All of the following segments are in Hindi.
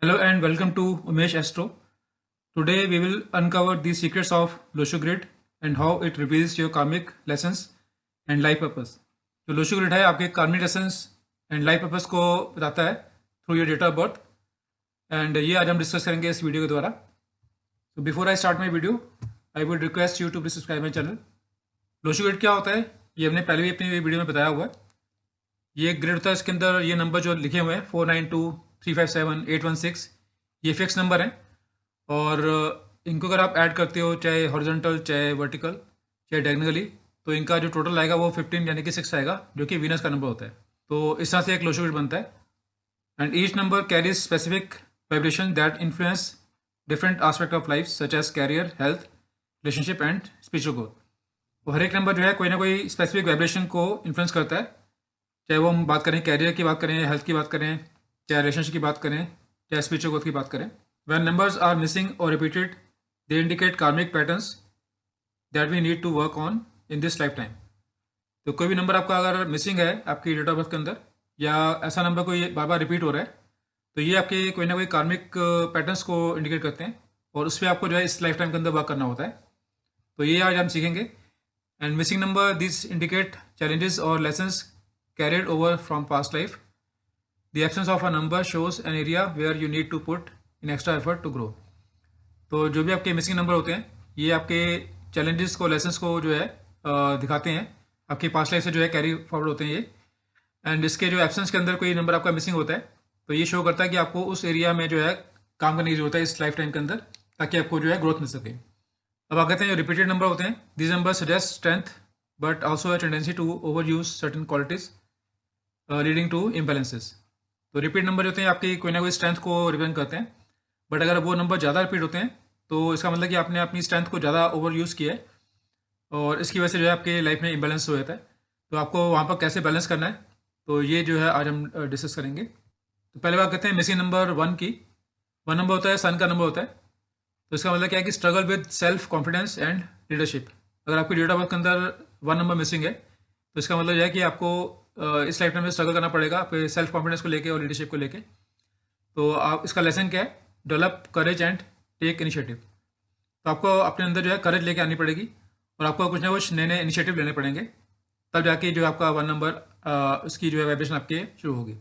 Hello and welcome to Umesh Astro. Today we will uncover the secrets of Loshu Grid and how it reveals your karmic lessons and life purpose. जो लोशो ग्रिड है आपके कार्मिक लेसन्स एंड लाइफ पर्पस को बताता है through your date of birth and ये आज हम डिस्कस करेंगे इस वीडियो के द्वारा. तो before I start my video I would request you to please subscribe my channel. Lo Shu grid क्या होता है ये हमने पहले भी अपनी वीडियो में बताया हुआ है. ये एक ग्रिड होता है, इसके अंदर ये नंबर जो लिखे हुए हैं 492 357 816 ये फिक्स नंबर हैं और इनको अगर आप ऐड करते हो चाहे हॉरिजॉन्टल चाहे वर्टिकल चाहे डायगोनली तो इनका जो टोटल आएगा वो 15 यानी कि 6 आएगा जो कि वीनस का नंबर होता है. तो इस तरह से एक लोशो ग्रिड बनता है and each number carries specific vibration that influence different aspect of life such as career, health, relationship and spiritual growth. तो हर एक नंबर जो है कोई ना कोई स्पेसिफिक वाइब्रेशन को इन्फ्लुएंस करता है, चाहे वो हम बात करें कैरियर की बात करें, हेल्थ की बात करें, चाहे रिलेशनशिप की बात करें, चाहे स्पिरिचुअल ग्रोथ की बात करें. व्हेन नंबर्स आर मिसिंग और repeated they indicate karmic patterns that we need to work on in this life time. तो कोई भी नंबर आपका अगर मिसिंग है आपकी डेट ऑफ बर्थ के अंदर या ऐसा नंबर कोई बार बार रिपीट हो रहा है तो ये आपके कोई ना कोई कार्मिक पैटर्न्स को इंडिकेट करते हैं और उस पर आपको जो है इस लाइफ टाइम के अंदर वर्क करना होता है. तो ये आज हम सीखेंगे. And missing number this indicate challenges और lessons carried over from past life. The absence of a number shows an area where you need to put in extra effort to grow. तो जो भी आपके मिसिंग नंबर होते हैं ये आपके चैलेंजेस को, लेसन्स को जो है दिखाते हैं, आपकी पास्ट लाइफ से जो है कैरी फॉरवर्ड होते हैं ये. एंड इसके जो एब्सेंस के अंदर कोई नंबर आपका मिसिंग होता है तो ये शो करता है कि आपको उस एरिया में जो है काम करने की जरूरत है इस लाइफ टाइम के अंदर ताकि आपको जो है ग्रोथ मिल सके. अब आप कहते हैं जो रिपीटेड नंबर होते हैं this number suggest strength but also a tendency to over use certain qualities leading to imbalances. तो रिपीट नंबर होते हैं आपकी कोई ना कोई स्ट्रेंथ को रिप्रेजेंट करते हैं बट अगर वो नंबर ज़्यादा रिपीट होते हैं तो इसका मतलब कि आपने अपनी स्ट्रेंथ को ज़्यादा ओवर यूज़ किया है और इसकी वजह से जो है आपके लाइफ में इम्बैलेंस हो जाता है. तो आपको वहाँ पर कैसे बैलेंस करना है तो ये जो है आज हम डिस्कस करेंगे. तो पहले बात करते हैं मिसिंग नंबर 1 की. 1 नंबर होता है सन का नंबर होता है. तो इसका मतलब क्या है कि struggle with self confidence and leadership. अगर आपकी डेट ऑफ बर्थ के अंदर 1 नंबर मिसिंग है तो इसका मतलब यह है कि आपको इस लाइफ में स्ट्रगल करना पड़ेगा आपके सेल्फ कॉन्फिडेंस को लेके और लीडरशिप को लेके. तो आप इसका लेसन क्या है, develop courage and take initiative. तो आपको अपने अंदर जो है करेज लेके आनी पड़ेगी और आपको कुछ ना कुछ नए नए इनिशिएटिव लेने पड़ेंगे तब जाके जो आपका 1 नंबर उसकी जो है वाइब्रेशन आपके शुरू होगी.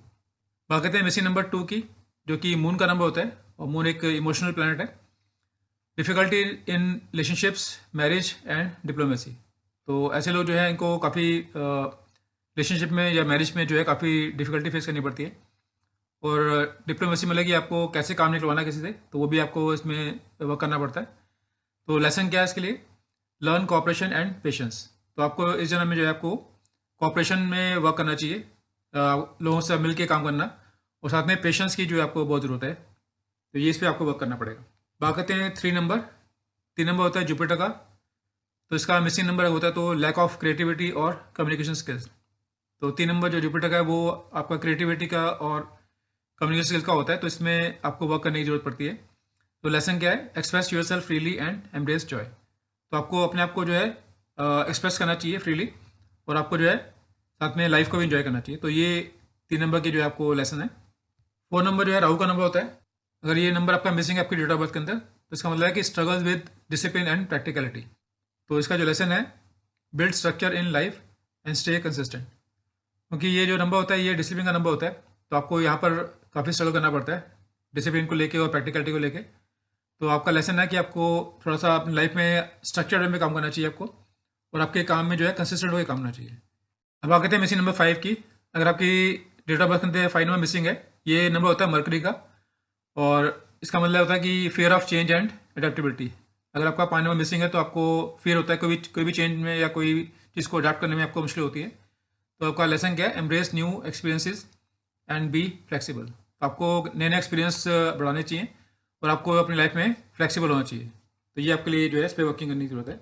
बात करते हैं मिसिंग नंबर 2 की जो कि मून का नंबर होता है और मून एक इमोशनल प्लानट है. Difficulty in relationships, marriage and diplomacy. तो ऐसे लोग जो है इनको काफ़ी रिलेशनशिप में या मैरिज में जो है काफ़ी डिफिकल्टी फेस करनी पड़ती है और डिप्लोमेसी में लगी आपको कैसे काम निकलवाना किसी से तो वो भी आपको इसमें वर्क करना पड़ता है. तो लेसन क्या है इसके लिए, लर्न कोऑपरेशन एंड पेशेंस. तो आपको इस जन्म में जो है आपको कोऑपरेशन में वर्क करना चाहिए, लोगों से मिल के काम करना और साथ में पेशेंस की जो है आपको बहुत ज़रूरत है. तो ये इस पर आपको वर्क करना पड़ेगा. बात करते हैं 3 नंबर. 3 नंबर होता है जुपिटर का. तो इसका मिसिंग नंबर होता है तो लैक ऑफ क्रिएटिविटी और कम्युनिकेशन स्किल्स. तो 3 नंबर जो जुपिटर का है वो आपका क्रिएटिविटी का और कम्युनिकेशन स्किल का होता है तो इसमें आपको वर्क करने की जरूरत पड़ती है. तो लेसन क्या है, express your self freely and embrace Joy. तो आपको अपने आप को जो है एक्सप्रेस करना चाहिए फ्रीली और आपको जो है साथ में लाइफ को भी इंजॉय करना चाहिए. तो ये 3 नंबर की जो है आपको लेसन है. 4 नंबर जो है राहु का नंबर होता है. अगर ये नंबर आपका मिसिंग है आपकी डेट ऑफ बर्थ के अंदर तो इसका मतलब है कि struggle with discipline and practicality. तो इसका जो लेसन है, build structure in life and stay consistent. क्योंकि ये जो नंबर होता है ये डिसिप्लिन का नंबर होता है तो आपको यहाँ पर काफ़ी स्ट्रगल करना पड़ता है डिसिप्लिन को लेके और प्रैक्टिकलिटी को लेके. तो आपका लेसन है कि आपको थोड़ा सा अपनी लाइफ में स्ट्रक्चर वे में काम करना चाहिए आपको और आपके काम में जो है कंसिस्टेंट होकर काम करना चाहिए. अब आगे थे मिसिंग नंबर 5 की. अगर आपकी डेट ऑफ बर्थ के अंदर 5 नंबर मिसिंग है, ये नंबर होता है मरकरी का और इसका मतलब होता है कि fear of change and adaptability. अगर आपका 5 नंबर मिसिंग है तो आपको फियर होता है कोई भी चेंज में या कोई चीज़ को अडेप्ट करने में आपको मुश्किल होती है. तो आपका लेसन क्या है, embrace new experiences and be flexible. तो आपको नए नए एक्सपीरियंस बढ़ाने चाहिए और आपको अपनी लाइफ में फ्लेक्सिबल होना चाहिए. तो ये आपके लिए जो है इस पर वर्किंग करने की जरूरत है.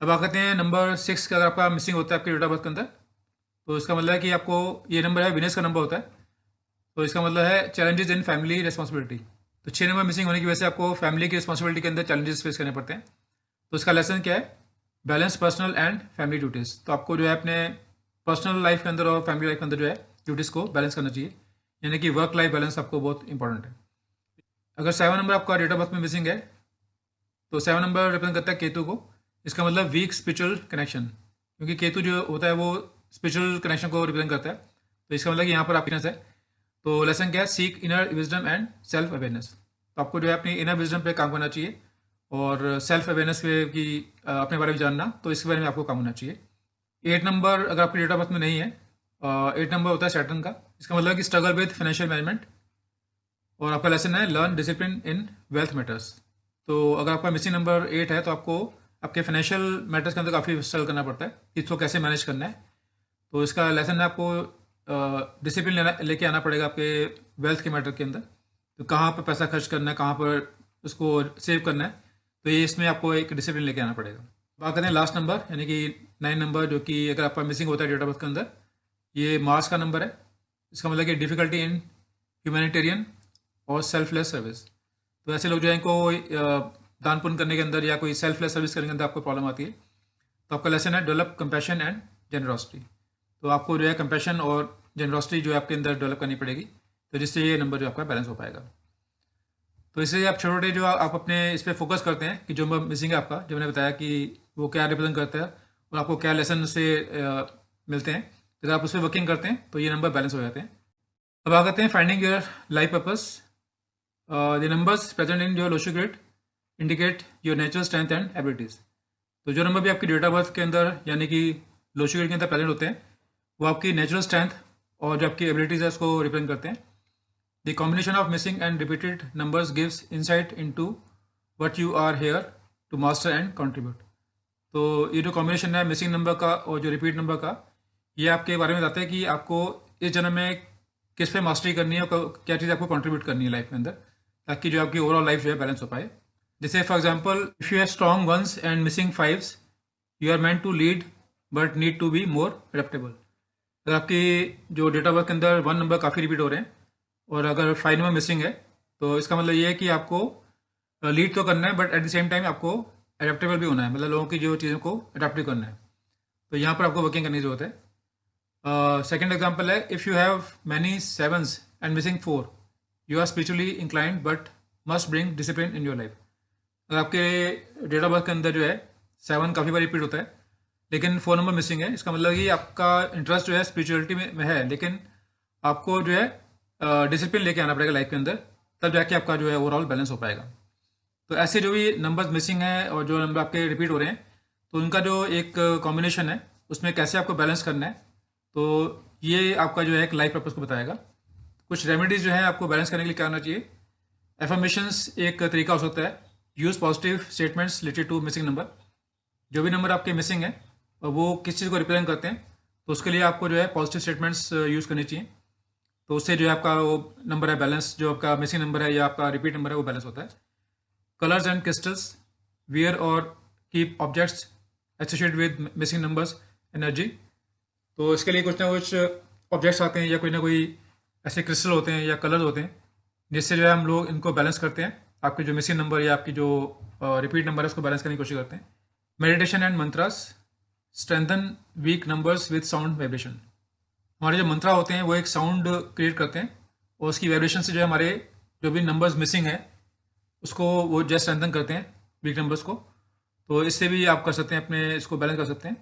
अब आप कहते हैं नंबर 6 का अगर आपका मिसिंग होता है आपके डेट ऑफ बर्थ के अंदर तो इसका मतलब है कि आपको ये नंबर है विनेस का नंबर होता है. तो इसका मतलब है चैलेंजेस इन फैमिली रिस्पॉन्सिबिलिटी. तो 6 नंबर मिसिंग होने की वजह से आपको फैमिली की रिस्पॉन्सिबिलिटी के अंदर चैलेंजेस फेस करने पड़ते हैं. तो इसका लेसन क्या है, balance personal and family duties. तो आपको जो है अपने पर्सनल लाइफ के अंदर और फैमिली लाइफ के अंदर जो है ड्यूटीज़ को बैलेंस करना चाहिए, यानी कि वर्क लाइफ बैलेंस आपको बहुत इंपॉर्टेंट है. अगर 7 नंबर आपका डेट ऑफ बर्थ में मिसिंग है तो 7 नंबर रिप्रेजेंट करता है केतु को। इसका मतलब वीक स्पिरिचुअल कनेक्शन, क्योंकि केतु जो होता है वो स्पिरिचुअल कनेक्शन को रिप्रेजेंट करता है। तो इसका मतलब कि यहाँ पर आपकी है। तो लेसन क्या है, seek inner wisdom and self awareness. तो आपको जो है अपनी इनर विजडम पे काम करना चाहिए और सेल्फ अवेयरनेस पे की अपने बारे में जानना, तो इसके बारे में आपको काम होना चाहिए। 8 नंबर अगर आपकी डेट ऑफ बर्थ में नहीं है, 8 नंबर होता है सैटर्न का। इसका मतलब है कि स्ट्रगल विद फाइनेंशियल मैनेजमेंट। और आपका लेसन है learn discipline in wealth matters. तो अगर आपका मिसिंग नंबर 8 है तो आपको आपके फाइनेंशियल मैटर्स के अंदर काफ़ी स्ट्रगल करना पड़ता है कि इसको कैसे मैनेज करना है। तो इसका लेसन है आपको डिसिप्लिन लेके आना पड़ेगा आपके वेल्थ के मैटर के अंदर। तो कहाँ पर पैसा खर्च करना है, कहाँ पर उसको सेव करना है, तो ये इसमें आपको एक डिसिप्लिन लेके आना पड़ेगा। बात करते हैं लास्ट नंबर यानी कि 9 नंबर, जो कि अगर आपका मिसिंग होता है डेट ऑफ बर्थ के अंदर, ये मार्स का नंबर है। इसका मतलब कि डिफ़िकल्टी इन ह्यूमैनिटेरियन और सेल्फलेस सर्विस। तो ऐसे लोग जो है इनको दान पुण्य करने के अंदर या कोई सेल्फलेस सर्विस करने के अंदर आपको प्रॉब्लम आती है। तो आपका लेसन है डेवलप कंपैशन एंड जेनरॉसिटी। तो आपको जो है कंपैशन और जेनरॉसिटी जो है आपके अंदर डेवलप करनी पड़ेगी, तो जिससे ये नंबर जो आपका बैलेंस हो पाएगा। तो इससे आप छोटे छोटे जो आप अपने इस पर फोकस करते हैं कि जो नंबर मिसिंग है आपका, जो मैंने बताया कि वो क्या रिप्रेजेंट करता है और आपको क्या लेसन से मिलते हैं, तो अगर आप उस पर वर्किंग करते हैं तो ये नंबर बैलेंस हो जाते हैं। अब आ करते हैं finding your life purpose. The numbers present in your Lo Shu grid indicate your natural strength and abilities. तो जो नंबर भी आपकी डेट ऑफ बर्थ के अंदर यानी कि लोशो ग्रिड के अंदर प्रेजेंट होते हैं, वो आपकी नेचुरल स्ट्रेंथ और जो आपकी एबिलिटीज़ है उसको रिप्रेजेंट करते हैं। The combination of missing and repeated numbers gives insight into what you are here to master and contribute. तो ये जो कॉम्बिनेशन है मिसिंग नंबर का और जो रिपीट नंबर का, ये आपके बारे में बताता है कि आपको इस जन्म में किस पे मास्टरी करनी है और क्या चीज़ आपको कंट्रीब्यूट करनी है लाइफ में अंदर, ताकि जो आपकी ओवरऑल लाइफ जो है बैलेंस हो पाए। जैसे for example, if you have strong ones and missing fives, you are meant to lead but need to be more adaptable. अगर आपकी जो डेट ऑफ बर्थ के अंदर 1 नंबर काफ़ी रिपीट हो रहे हैं और अगर 5 नंबर मिसिंग है, तो इसका मतलब ये है कि आपको लीड तो करना है but at the same time आपको एडेप्टेबल भी होना है, मतलब लोगों की जो चीज़ों को अडेप्ट करना है। तो यहाँ पर आपको वर्किंग करने की जरूरत है। सेकेंड एग्जाम्पल है, if you have many 7s and missing 4, you are spiritually inclined but must bring discipline in your life. अगर आपके डेट ऑफ बर्थ के अंदर जो है 7 काफ़ी बार रिपीट होता है लेकिन 4 नंबर मिसिंग है, इसका मतलब कि आपका इंटरेस्ट जो है स्पिरिचुअलिटी में है, लेकिन आपको जो है डिसिप्लिन लेके आना पड़ेगा लाइफ के अंदर, तब जाके आपका जो है ओवरऑल बैलेंस हो पाएगा। तो ऐसे जो भी नंबर्स मिसिंग हैं और जो नंबर आपके रिपीट हो रहे हैं, तो उनका जो एक कॉम्बिनेशन है उसमें कैसे आपको बैलेंस करना है, तो ये आपका जो है एक लाइफ पर्पस को बताएगा। कुछ रेमेडीज जो है आपको बैलेंस करने के लिए क्या करना चाहिए। एफर्मेशंस एक तरीका हो सकता है। Use positive statements related to missing number. जो भी नंबर आपके मिसिंग है और वो किस चीज़ को रिप्रेजेंट करते हैं, तो उसके लिए आपको जो है पॉजिटिव स्टेटमेंट्स यूज़ करनी चाहिए। तो उससे जो है आपका वो नंबर है बैलेंस, जो आपका मिसिंग नंबर है या आपका रिपीट नंबर है वो बैलेंस होता है। कलर्स एंड क्रिस्टल्स, वियर और keep objects associated with missing numbers energy. तो इसके लिए कुछ ना कुछ ऑब्जेक्ट्स आते हैं या कोई ना कोई ऐसे क्रिस्टल होते हैं या कलर्स होते हैं, जिससे जो है हम लोग इनको बैलेंस करते हैं। आपके जो मिसिंग नंबर या आपकी जो रिपीट नंबर है उसको बैलेंस करने की कोशिश करते हैं। Meditation and mantras strengthen weak numbers with sound vibration. हमारे जो मंत्रा होते हैं वो एक साउंड क्रिएट करते हैं और उसकी वाइब्रेशन से जो है हमारे जो भी नंबर्स मिसिंग है उसको वो जस्ट स्ट्रेंथन करते हैं वीक नंबर्स को। तो इससे भी आप कर सकते हैं, अपने इसको बैलेंस कर सकते हैं।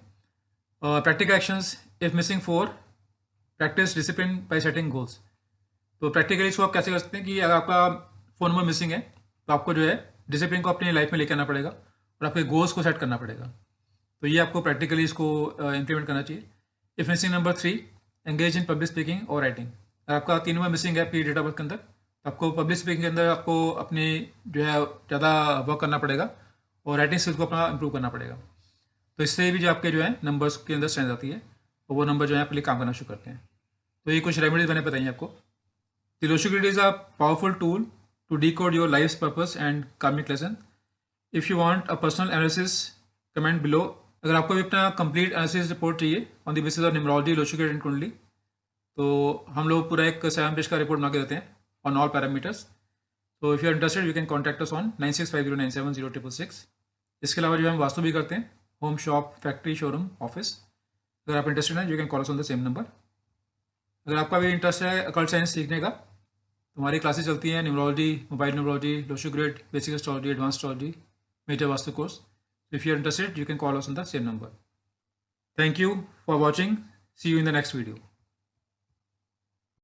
Practical actions, if missing 4, practice discipline bye setting goals. तो प्रैक्टिकली इसको आप कैसे कर सकते हैं कि अगर आपका 4 नंबर मिसिंग है तो आपको जो है डिसिप्लिन को अपनी लाइफ में लेकर आना पड़ेगा और आपके गोल्स को सेट करना पड़ेगा। तो ये आपको प्रैक्टिकली इसको इम्प्लीमेंट करना चाहिए। If missing number 3, engage in public speaking और राइटिंग। अगर आपका 3 नंबर मिसिंग है आपकी डेट ऑफ बर्थ के अंदर, तो आपको पब्लिक स्पीकिंग के अंदर आपको अपनी जो है ज़्यादा वर्क करना पड़ेगा और राइटिंग स्किल्स को अपना इंप्रूव करना पड़ेगा। तो इससे भी जो आपके जो है नंबर्स के अंदर स्ट्रेंथ आती है और वो नंबर जो है आपके लिए काम करना शुरू करते हैं। तो ये कुछ रेमेडीज मैंने बताई आपको। The Lo Shu grid is a powerful tool to decode your life purpose and karmic lesson. If you want a personal analysis, comment below. अगर आपको भी अपना कंप्लीट एनालिसिस रिपोर्ट चाहिए on the basis of numerology, Lo Shu grid and kundli, तो हम लोग पूरा एक 7 पेज का रिपोर्ट बना के देते हैं ऑन ऑल पैरामीटर्स। तो if you are interested you can contact us on 9650970666। इसके अलावा जो हम वास्तु भी करते हैं, home, shop, factory, showroom, office. अगर आप इंटरेस्टेड हैं you can call us on the same number. अगर आपका भी इंटरेस्ट है अकल्ट साइंस सीखने का, हमारी क्लासेस चलती हैं numerology, mobile numerology, Lo Shu grid, basic astrology, advance astrology, major Vastu course. If you are interested, you can call us on the same number. Thank you for watching. See you in the next video.